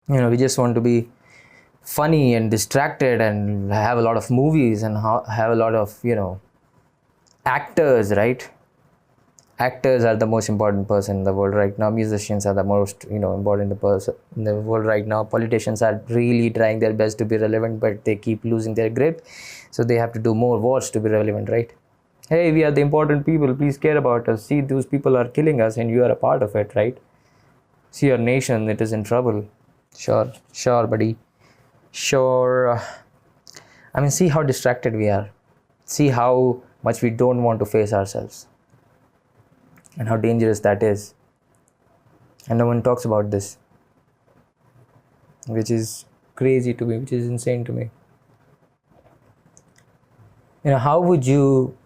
We just want to be funny and distracted and have a lot of movies and have a lot of actors, right? Actors are the most important person in the world right now. Musicians are the most important person in the world right now. Politicians are really trying their best to be relevant, but they keep losing their grip, so they have to do more wars to be relevant, right? Hey, we are the important people, please care about us. See, those people are killing us and you are a part of it, right? See, your nation, it is in trouble. Sure buddy, sure. I mean, see how distracted we are. See how much we don't want to face ourselves and how dangerous that is. And no one talks about this, which is crazy to me, which is insane to me. How would you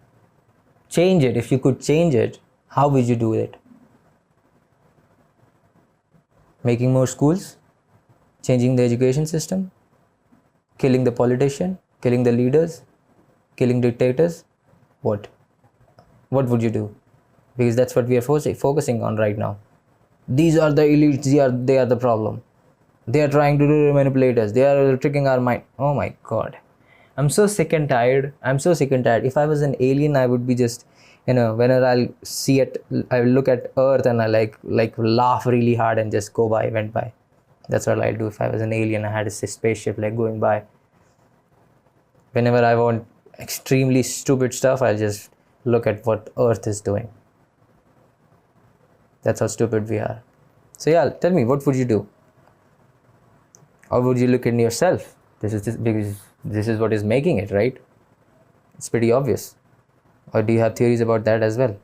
change it? If you could change it, how would you do it? Making more schools, changing the education system, killing the politician, killing the leaders, killing dictators? What would you do? Because that's what we are focusing on right now. These are the elites, they are the problem. They are trying to manipulate us. They are tricking our mind. Oh my god. I'm so sick and tired. If I was an alien, I would be just, whenever I'll see it, I will look at Earth and I like laugh really hard and just went by. That's what I'll do if I was an alien. I had a spaceship like going by. Whenever I want extremely stupid stuff, I'll just look at what Earth is doing. That's how stupid we are. So yeah, tell me, what would you do? Or would you look in yourself? Because this is what is making it, right? It's pretty obvious. Or do you have theories about that as well?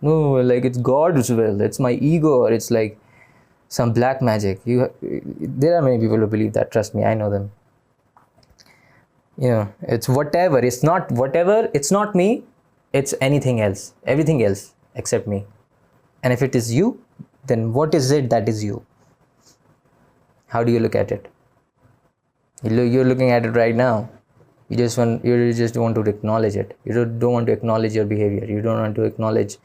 No, like it's God's will, it's my ego, or it's like some black magic. There are many people who believe that, trust me, I know them. It's whatever. It's not whatever, it's not me, it's anything else, everything else except me. And if it is you, then what is it that is you? How do you look at it? You're looking at it right now. You just want to acknowledge it. You don't want to acknowledge your behavior. You don't want to acknowledge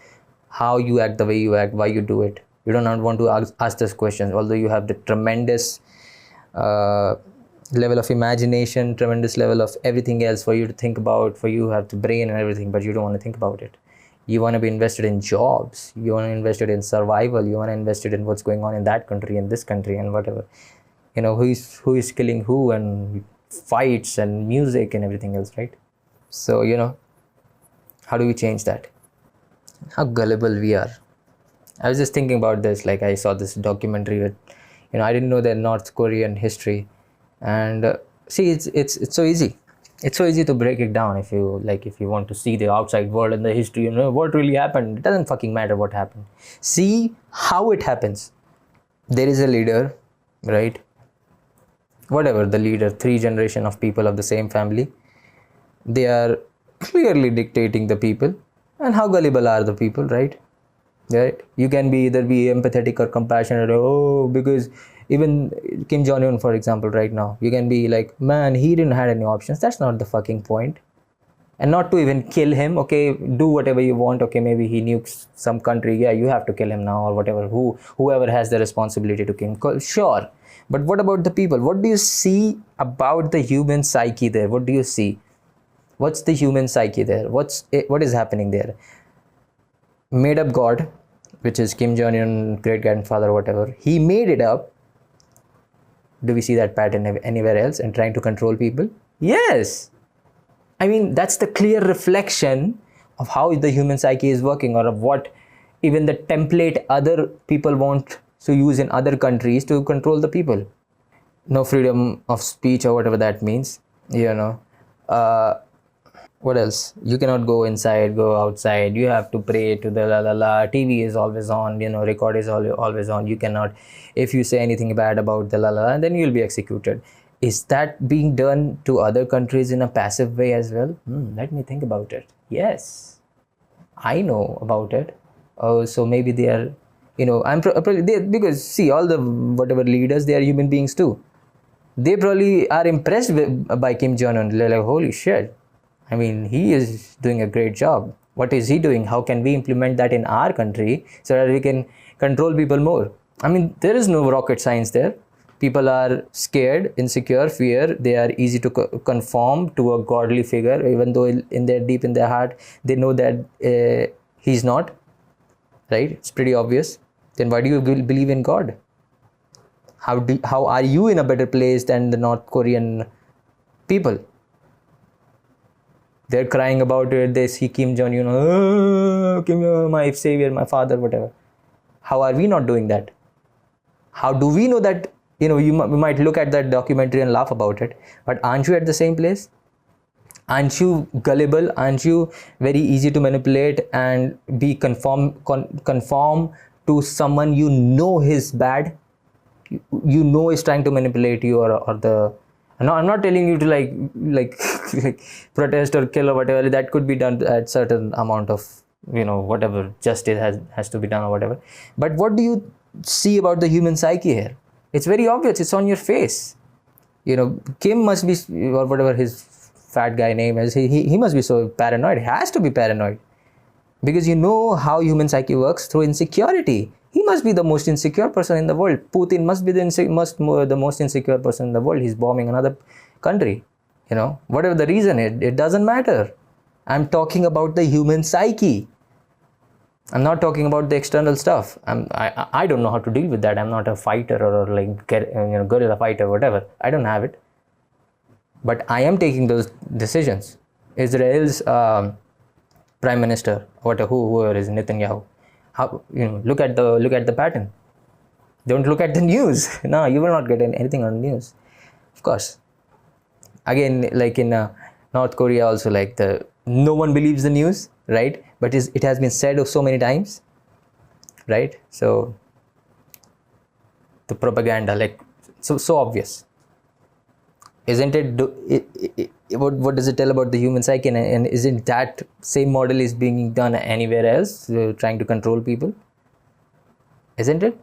how you act the way you act, why you do it. You don't want to ask those questions, although you have the tremendous level of imagination, tremendous level of everything else for you to think about, for you have the brain and everything, but you don't want to think about it. You want to be invested in jobs, you want to invested in survival, you want to invested in what's going on in that country, in this country, and whatever. Who is killing who, and fights and music and everything else, right? So how do we change that? How gullible we are. I was just thinking about this, like I saw this documentary with I didn't know the North Korean history, and see, it's so easy. It's so easy to break it down. If you want to see the outside world and the history, what really happened. It doesn't fucking matter what happened. See how it happens. There is a leader, right? Whatever the leader, 3 generation of people of the same family, they are clearly dictating the people. And how gullible are the people, right? You can either be empathetic or compassionate. Because even Kim Jong-un, for example, right now, you can be like, man, he didn't have any options. That's not the fucking point. And not to even kill him. Okay, do whatever you want. Okay, maybe he nukes some country. Yeah, you have to kill him now or whatever. Whoever has the responsibility to kill him. Sure. But what about the people? What do you see about the human psyche there? What do you see? What's the human psyche there? What is happening there? Made up God, which is Kim Jong-un, great grandfather, whatever. He made it up. Do we see that pattern anywhere else and trying to control people? Yes. I mean, that's the clear reflection of how the human psyche is working, or of what even the template other people want to use in other countries to control the people. No freedom of speech or whatever that means. What else? You cannot go inside, go outside. You have to pray to the la la la. TV is always on. Record is always on. You cannot, if you say anything bad about the la la la, then you'll be executed. Is that being done to other countries in a passive way as well? Let me think about it. Yes, I know about it. Oh, so maybe they are, I'm probably because see, all the whatever leaders, they are human beings too. They probably are impressed by Kim Jong-un. They're like, holy shit. I mean, he is doing a great job. What is he doing? How can we implement that in our country so that we can control people more? I mean, there is no rocket science there. People are scared, insecure, fear. They are easy to conform to a godly figure, even though in their deep in their heart they know that he's not. Right? It's pretty obvious. Then why do you believe in God? How are you in a better place than the North Korean people? They're crying about it. They see Kim Jong, Kim Jong, my savior, my father, whatever. How are we not doing that? How do we know that? You might look at that documentary and laugh about it, but aren't you at the same place? Aren't you gullible? Aren't you very easy to manipulate and be conform to someone you know is bad? You know is trying to manipulate you or the. No, I'm not telling you to like protest or kill or whatever. That could be done at certain amount of whatever justice has to be done or whatever. But what do you see about the human psyche here? It's very obvious. It's on your face. Kim must be, or whatever his fat guy name is. He must be so paranoid. He has to be paranoid because how human psyche works through insecurity. He must be the most insecure person in the world. Putin must be the most insecure person in the world. He's bombing another country. Whatever the reason, it doesn't matter. I'm talking about the human psyche. I'm not talking about the external stuff. I don't know how to deal with that. I'm not a fighter or guerrilla fighter, whatever. I don't have it. But I am taking those decisions. Israel's prime minister, whoever is Netanyahu. Look at the pattern. Don't look at the news. No, you will not get anything on the news. Of course. Again, like in North Korea also, no one believes the news, right? But it has been said so many times, right? So the propaganda, so obvious, isn't it? What does it tell about the human psyche? And isn't that same model is being done anywhere else, trying to control people? Isn't it?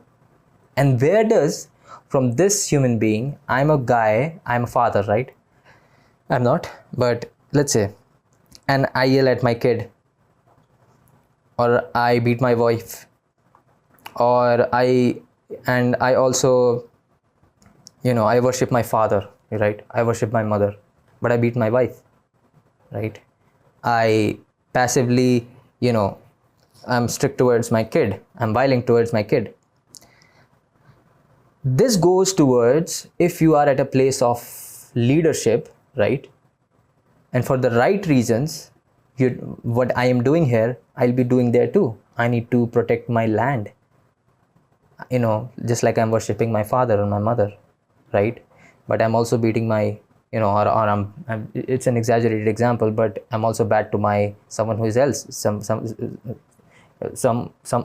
And where does, from this human being, I'm a guy, I'm a father, right? I'm not, but let's say, and I yell at my kid, or I beat my wife, or I also, I worship my father, right? I worship my mother, but I beat my wife, right? I passively, I'm strict towards my kid. I'm violent towards my kid. This goes towards if you are at a place of leadership, right? And for the right reasons, what I am doing here, I'll be doing there too. I need to protect my land, just like I'm worshipping my father or my mother, right? But I'm also beating my, it's an exaggerated example, but I'm also bad to someone who is else, some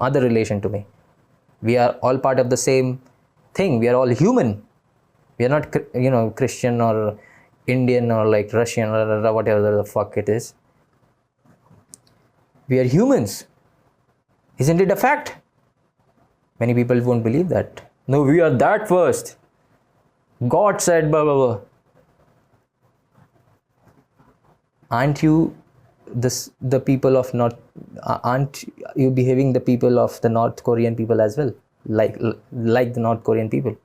other relation to me. We are all part of the same thing. We are all human. We are not, Christian or Indian or Russian or whatever the fuck it is. We are humans. Isn't it a fact? Many people won't believe that. No, we are that first. God said blah blah blah. Aren't you the people of aren't you behaving the people of the North Korean people as well? Like the North Korean people.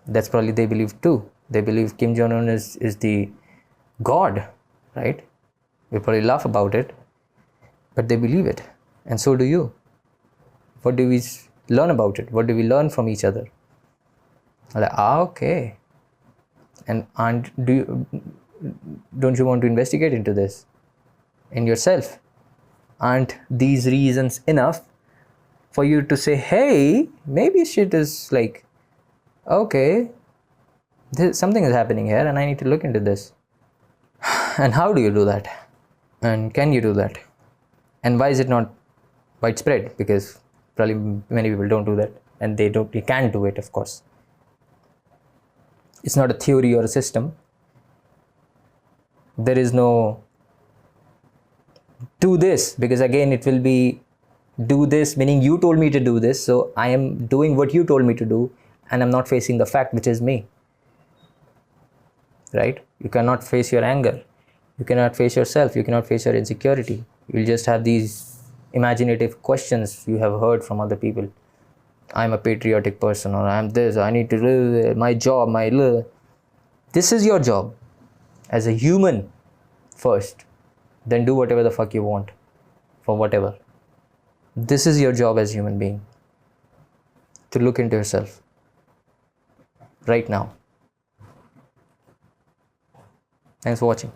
That's probably they believe too. They believe Kim Jong-un is the God, right? We probably laugh about it, but they believe it. And so do you. What do we learn about it? What do we learn from each other? Okay. And don't you want to investigate into this in yourself? Aren't these reasons enough for you to say, hey, maybe shit is okay, something is happening here and I need to look into this. And how do you do that? And can you do that? And why is it not widespread? Because probably many people don't do that, and they can't do it, of course. It's not a theory or a system. There is no do this, because again it will be do this, meaning you told me to do this, so I am doing what you told me to do, and I'm not facing the fact, which is me. Right? You cannot face your anger. You cannot face yourself. You cannot face your insecurity. You'll just have these imaginative questions you have heard from other people. I'm a patriotic person, or I'm this, I need to do my job, this is your job as a human first. Then do whatever the fuck you want for whatever. This is your job as human being, to look into yourself right now. Thanks for watching.